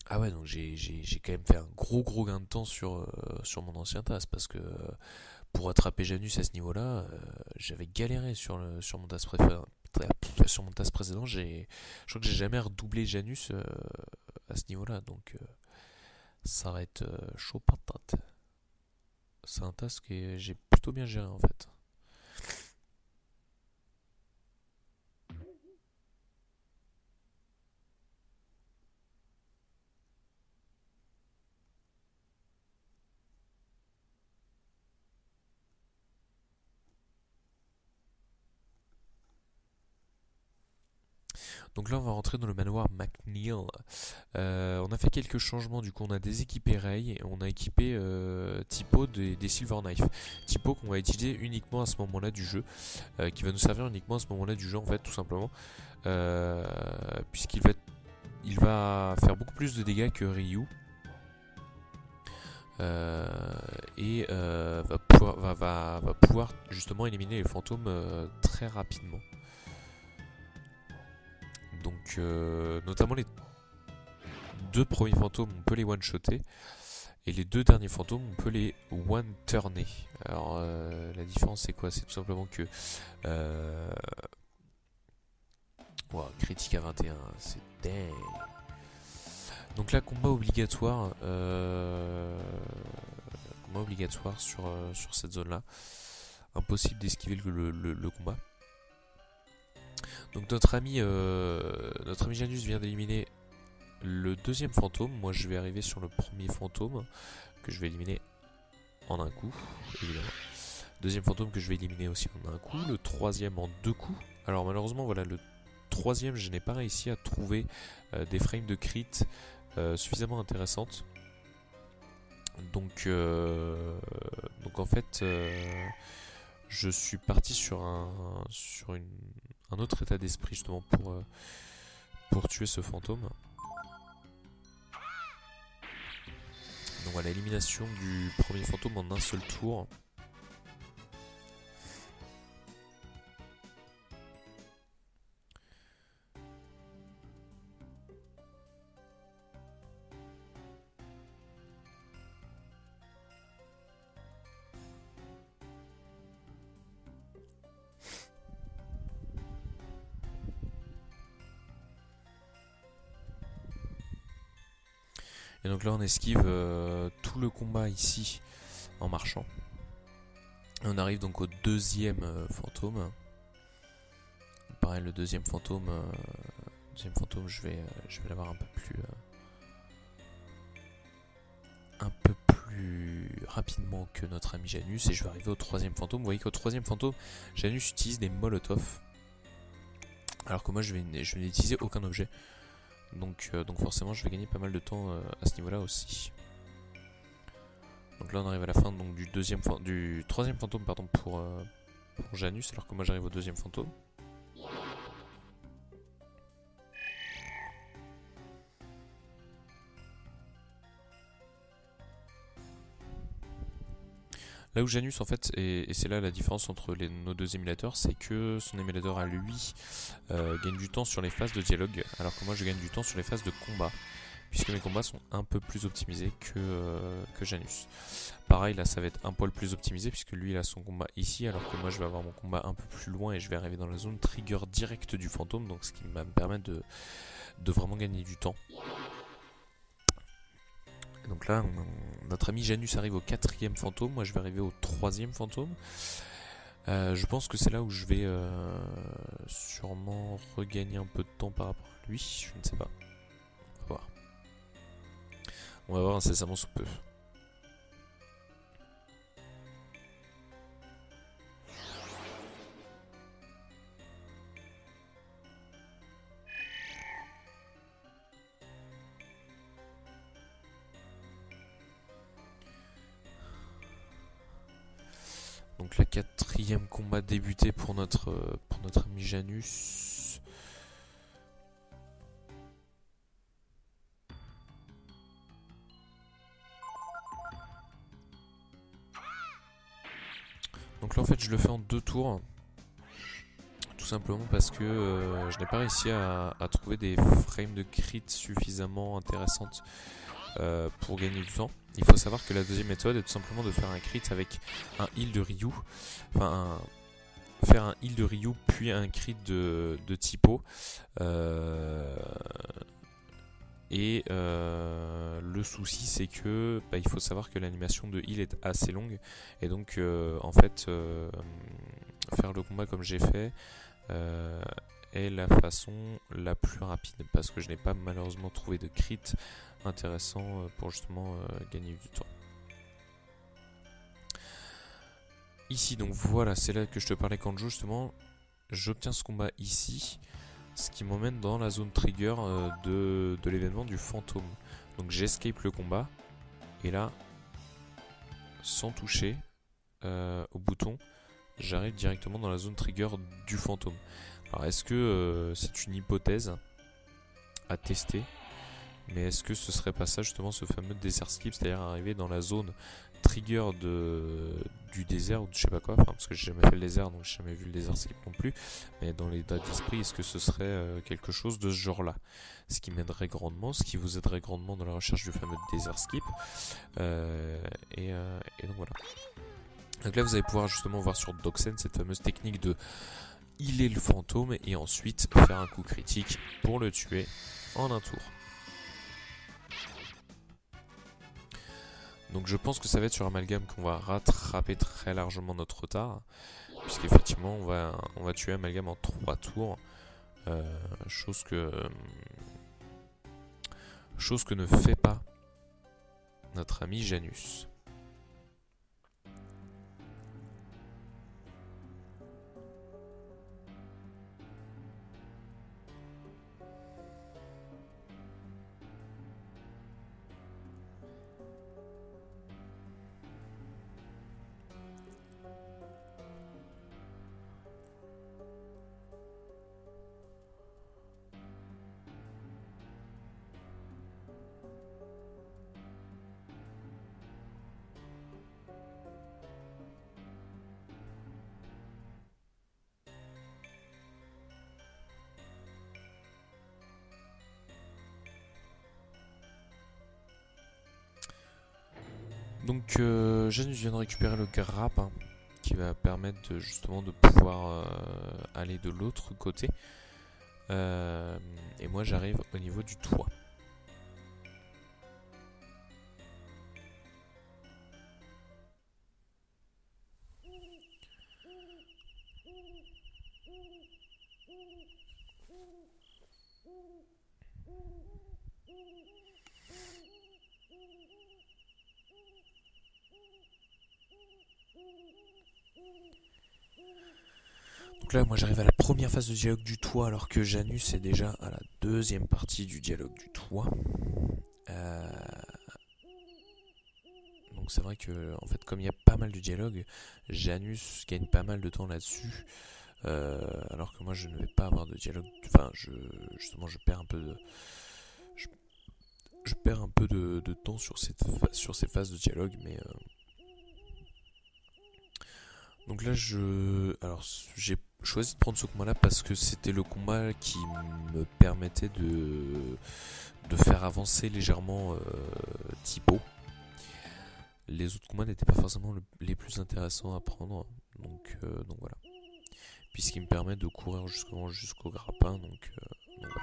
Ah ouais, donc j'ai quand même fait un gros gain de temps sur mon ancien task, parce que pour attraper Janus à ce niveau-là, j'avais galéré sur mon task précédent. Je crois que j'ai jamais redoublé Janus à ce niveau-là, donc ça va être chaud patate. C'est un task que j'ai plutôt bien géré en fait. Donc là on va rentrer dans le manoir McNeil. On a fait quelques changements, du coup on a déséquipé Ray et on a équipé Tipo des Silver Knife. Tipo qu'on va utiliser uniquement à ce moment là du jeu, qui va nous servir uniquement à ce moment là du jeu en fait tout simplement, puisqu'il va faire beaucoup plus de dégâts que Ryu. Et va pouvoir justement éliminer les fantômes très rapidement. Donc notamment les deux premiers fantômes on peut les one-shotter et les deux derniers fantômes on peut les one-turner. Alors la différence c'est quoi? C'est tout simplement que critique à 21, c'est dingue. Donc là combat obligatoire sur cette zone là, impossible d'esquiver le combat. Donc notre ami Janus vient d'éliminer le deuxième fantôme. Moi je vais arriver sur le premier fantôme que je vais éliminer en un coup, évidemment. Deuxième fantôme que je vais éliminer aussi en un coup. Le troisième en deux coups. Alors malheureusement voilà, le troisième je n'ai pas réussi à trouver des frames de crit suffisamment intéressantes. Donc en fait je suis parti sur un autre état d'esprit justement pour tuer ce fantôme. Donc voilà, élimination du premier fantôme en un seul tour. Et donc là on esquive tout le combat ici en marchant. Et on arrive donc au deuxième fantôme. Pareil, le deuxième fantôme je vais l'avoir un peu plus rapidement que notre ami Janus, et je vais arriver au troisième fantôme. Vous voyez qu'au troisième fantôme, Janus utilise des molotovs, alors que moi je vais n'utiliser aucun objet. Donc forcément je vais gagner pas mal de temps à ce niveau là aussi. Donc là on arrive à la fin donc, du troisième fantôme pardon, pour Janus, alors que moi j'arrive au deuxième fantôme. Là où Janus en fait, et c'est là la différence entre nos deux émulateurs, c'est que son émulateur à lui gagne du temps sur les phases de dialogue, alors que moi je gagne du temps sur les phases de combat, puisque mes combats sont un peu plus optimisés que Janus. Pareil là ça va être un poil plus optimisé, puisque lui il a son combat ici, alors que moi je vais avoir mon combat un peu plus loin et je vais arriver dans la zone trigger directe du fantôme, donc ce qui va me permettre de vraiment gagner du temps. Donc là, notre ami Janus arrive au quatrième fantôme, moi je vais arriver au troisième fantôme. Je pense que c'est là où je vais sûrement regagner un peu de temps par rapport à lui, je ne sais pas. On va voir. On va voir incessamment sous peu. Donc la quatrième combat débuté pour notre ami Janus. Donc là en fait je le fais en deux tours. Tout simplement parce que je n'ai pas réussi à trouver des frames de crit suffisamment intéressantes pour gagner du temps. Il faut savoir que la deuxième méthode est tout simplement de faire un crit avec un heal de Ryu. Enfin, faire un heal de Ryu puis un crit de Tipo. Le souci c'est que il faut savoir que l'animation de heal est assez longue. Et donc en fait faire le combat comme j'ai fait est la façon la plus rapide, parce que je n'ai pas malheureusement trouvé de crit intéressant pour justement gagner du temps. Ici donc voilà, c'est là que je te parlais quand justement j'obtiens ce combat ici. ce qui m'emmène dans la zone trigger de l'événement du fantôme. Donc j'escape le combat, et là, sans toucher au bouton, j'arrive directement dans la zone trigger du fantôme. Alors est-ce que c'est une hypothèse à tester, mais est-ce que ce serait pas ça justement, ce fameux desert skip, c'est-à-dire arriver dans la zone trigger du désert ou de je sais pas quoi, enfin, parce que j'ai jamais fait le désert donc j'ai jamais vu le desert skip non plus, mais dans l'état d'esprit, est-ce que ce serait quelque chose de ce genre là, ce qui m'aiderait grandement, ce qui vous aiderait grandement dans la recherche du fameux desert skip, et donc voilà. Donc là vous allez pouvoir justement voir sur Doxen cette fameuse technique de healer le fantôme et ensuite faire un coup critique pour le tuer en un tour. Donc je pense que ça va être sur Amalgam qu'on va rattraper très largement notre retard, puisqu'effectivement on va tuer Amalgam en 3 tours, chose que ne fait pas notre ami Janus. Donc Janus vient de récupérer le grappin qui va permettre justement de pouvoir aller de l'autre côté. Et moi j'arrive au niveau du toit. Donc là, moi j'arrive à la première phase de dialogue du toit, alors que Janus est déjà à la deuxième partie du dialogue du toit. Donc c'est vrai que, en fait, comme il y a pas mal de dialogue, Janus gagne pas mal de temps là-dessus, alors que moi je ne vais pas avoir de dialogue. Enfin, justement, je perds un peu de, je perds un peu de temps sur ces phases de dialogue, mais donc là j'ai choisi de prendre ce combat là parce que c'était le combat qui me permettait de faire avancer légèrement Thibaut. Les autres combats n'étaient pas forcément les plus intéressants à prendre, donc voilà. Puisqu'il me permet de courir jusqu'au grappin, donc voilà.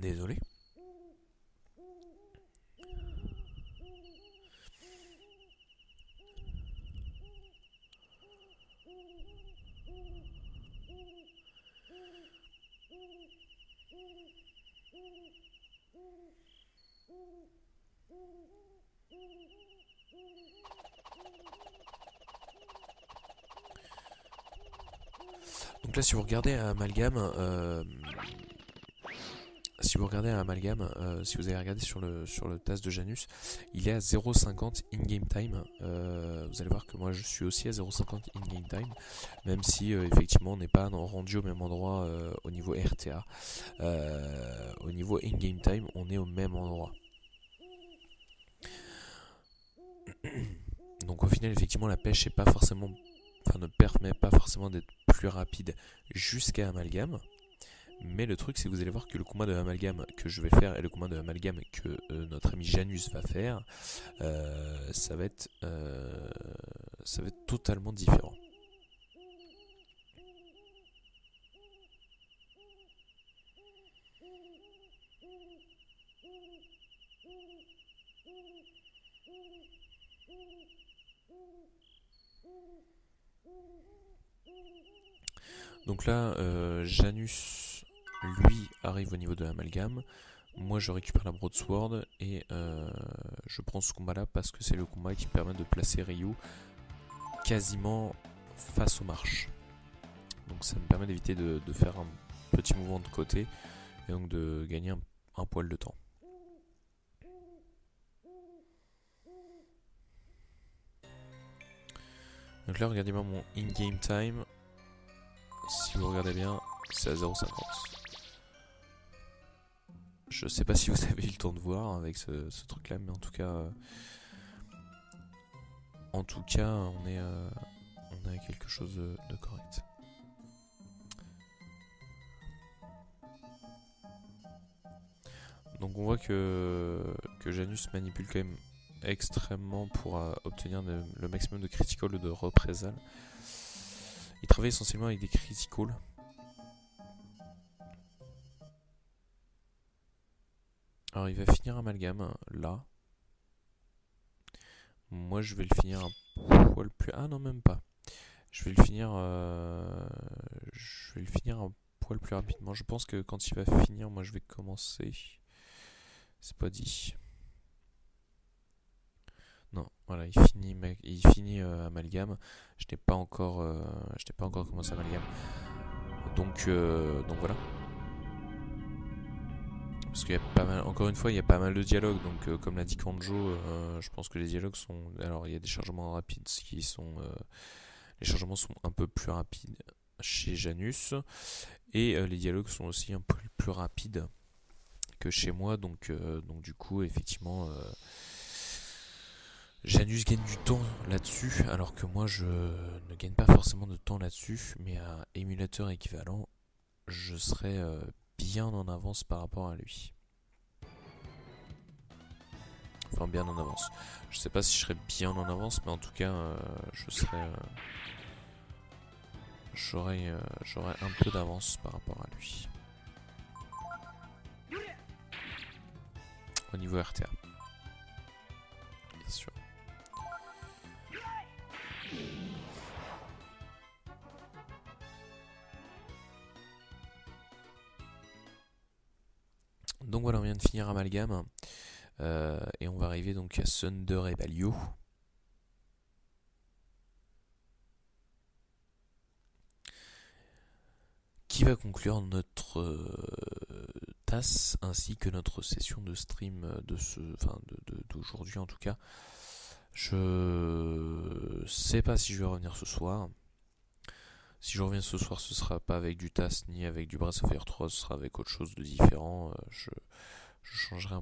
Désolé. Donc là, si vous regardez à Amalgam, si vous avez regardé sur le task de Janus, il est à 0,50 in-game time. Vous allez voir que moi je suis aussi à 0,50 in-game time, même si effectivement on n'est pas rendu au même endroit au niveau RTA. Au niveau in-game time, on est au même endroit. Donc au final, effectivement, la pêche ne permet pas forcément d'être plus rapide jusqu'à Amalgam. Mais le truc, c'est que vous allez voir que le combat de Amalgam que je vais faire et le combat de Amalgam que notre ami Janus va faire, ça va être totalement différent. Donc là, Janus, lui, arrive au niveau de l'amalgame. Moi, je récupère la Broadsword et je prends ce combat-là parce que c'est le combat qui me permet de placer Ryu quasiment face aux marches. Donc ça me permet d'éviter de faire un petit mouvement de côté et donc de gagner un poil de temps. Donc là, regardez-moi mon in-game time. Si vous regardez bien, c'est à 0,50. Je sais pas si vous avez eu le temps de voir avec ce truc-là, mais en tout cas, on est à quelque chose de correct. Donc on voit que Janus manipule quand même extrêmement pour obtenir le maximum de critical ou de représailles. Il travaille essentiellement avec des critical. Alors il va finir amalgame là. Moi je vais le finir un poil plus... Ah non, même pas. Je vais le finir un poil plus rapidement. Je pense que quand il va finir, moi je vais commencer. C'est pas dit. Non, voilà, il finit amalgame. Je n'ai pas encore commencé amalgame. Donc voilà. Parce qu'il y a pas mal, encore une fois, il y a pas mal de dialogues. Donc comme l'a dit Kanjo, je pense que les dialogues sont... Alors il y a des chargements rapides qui sont... les chargements sont un peu plus rapides chez Janus. Et les dialogues sont aussi un peu plus rapides que chez moi. Donc du coup, effectivement... Janus gagne du temps là-dessus, alors que moi je ne gagne pas forcément de temps là-dessus, mais à émulateur équivalent, je serais bien en avance par rapport à lui. Enfin, bien en avance. Je sais pas si je serais bien en avance, mais en tout cas, j'aurais un peu d'avance par rapport à lui. Au niveau RTA. Bien sûr. Donc voilà, on vient de finir amalgame. Et on va arriver donc à Thunder et Balio. Qui va conclure notre tasse ainsi que notre session de stream d'aujourd'hui en tout cas. Je sais pas si je vais revenir ce soir. Si je reviens ce soir, ce sera pas avec du TAS ni avec du Breath of Fire 3, ce sera avec autre chose de différent. Je changerai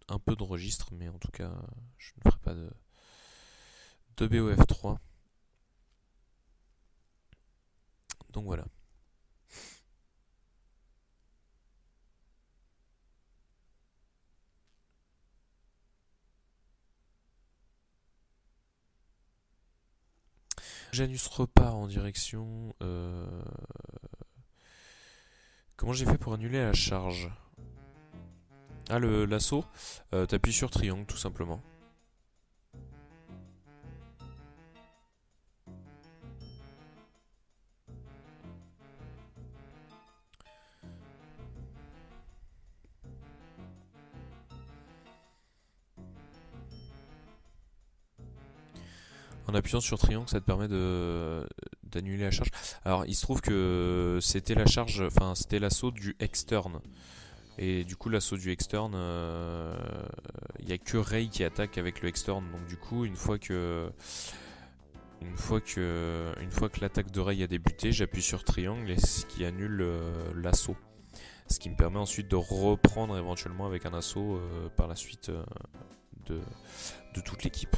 un peu de registre, mais en tout cas, je ne ferai pas de BOF 3. Donc voilà. Janus repart en direction... Comment j'ai fait pour annuler la charge? Ah, l'assaut, t'appuies sur triangle tout simplement. En appuyant sur triangle, ça te permet d'annuler la charge. Alors, il se trouve que c'était la charge, enfin, c'était l'assaut du externe. Et du coup, l'assaut du externe, il n'y a que Rei qui attaque avec le externe. Donc du coup, une fois que l'attaque de Rei a débuté, j'appuie sur triangle et ce qui annule l'assaut. Ce qui me permet ensuite de reprendre éventuellement avec un assaut par la suite de toute l'équipe.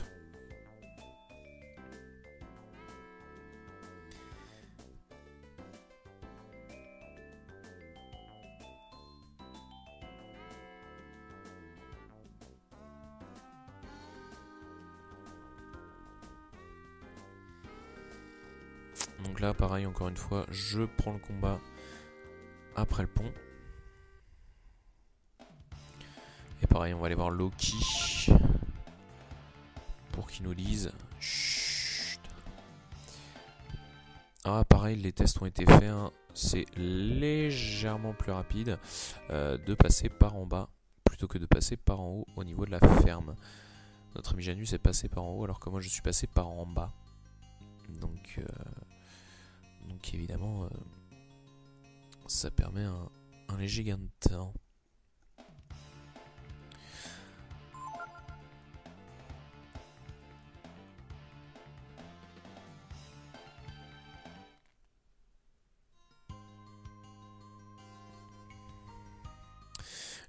Donc là, pareil, encore une fois, je prends le combat après le pont. Et pareil, on va aller voir Loki pour qu'il nous lise. Chut. Ah, pareil, les tests ont été faits, hein. C'est légèrement plus rapide de passer par en bas plutôt que de passer par en haut au niveau de la ferme. Notre ami Janus est passé par en haut alors que moi je suis passé par en bas. Donc évidemment, ça permet un léger gain de temps.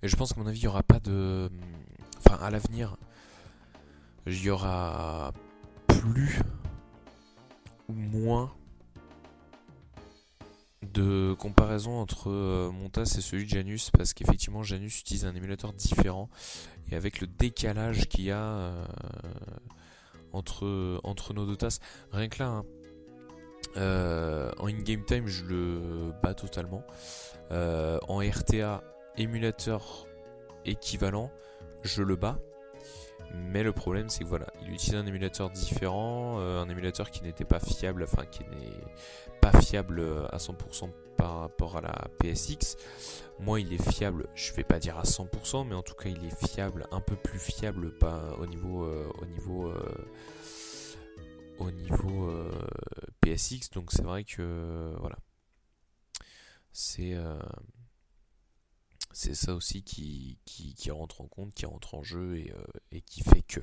Et je pense qu'à mon avis, il n'y aura pas de... Enfin, à l'avenir, il y aura plus ou moins de comparaison entre mon TAS et celui de Janus, parce qu'effectivement Janus utilise un émulateur différent, et avec le décalage qu'il y a entre nos deux TAS, rien que là, hein, en in-game time je le bats totalement, en RTA émulateur équivalent je le bats, mais le problème c'est que voilà, il utilise un émulateur différent, un émulateur qui n'était pas fiable, enfin qui n'est pas fiable à 100% par rapport à la PSX. Moi il est fiable, je vais pas dire à 100%, mais en tout cas il est fiable, un peu plus fiable, pas au niveau PSX, donc c'est vrai que voilà, c'est ça aussi qui rentre en compte, qui rentre en jeu et qui fait que.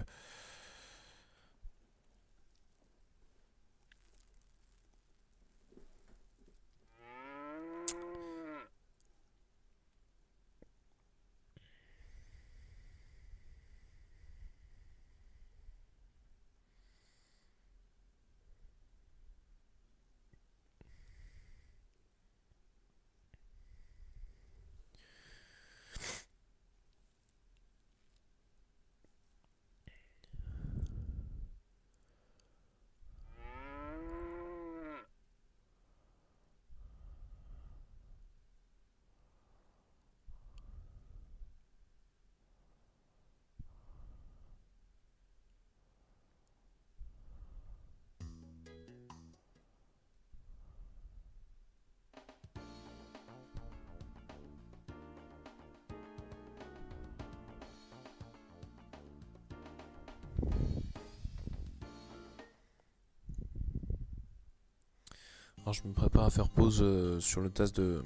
Alors je me prépare à faire pause sur le TAS de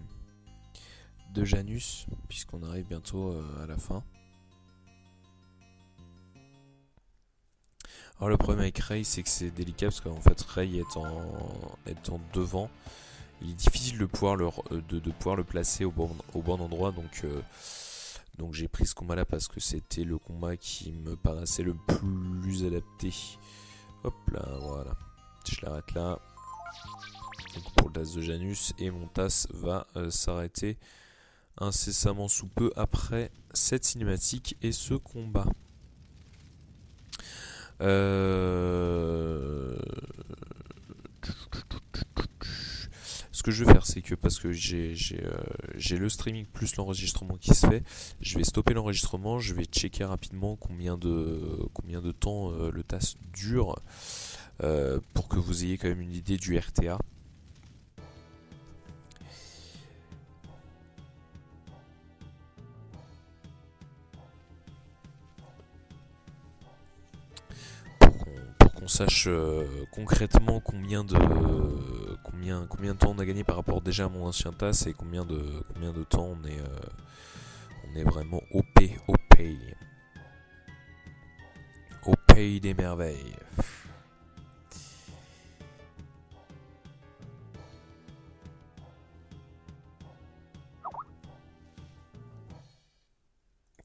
Janus, puisqu'on arrive bientôt à la fin. Alors le problème avec Ray, c'est que c'est délicat, parce qu'en fait Ray étant devant, il est difficile de pouvoir le placer au bon endroit, donc j'ai pris ce combat là parce que c'était le combat qui me paraissait le plus adapté. Hop là, voilà, je l'arrête là. Donc pour le TAS de Janus, et mon TAS va s'arrêter incessamment sous peu après cette cinématique et ce combat. Ce que je vais faire, c'est que parce que j'ai le streaming plus l'enregistrement qui se fait, je vais stopper l'enregistrement, je vais checker rapidement combien de temps le TAS dure, pour que vous ayez quand même une idée du RTA. Pour qu'on sache concrètement combien de temps on a gagné par rapport déjà à mon ancien TAS, et combien de temps on est vraiment au pays des merveilles.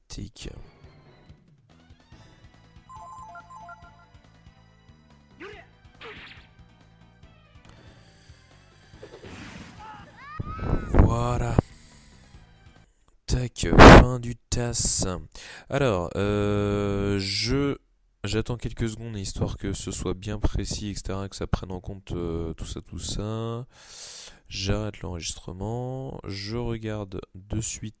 Tic. Voilà. Tac, fin du TAS. Alors, j'attends quelques secondes histoire que ce soit bien précis, etc., que ça prenne en compte tout ça. J'arrête l'enregistrement. Je regarde de suite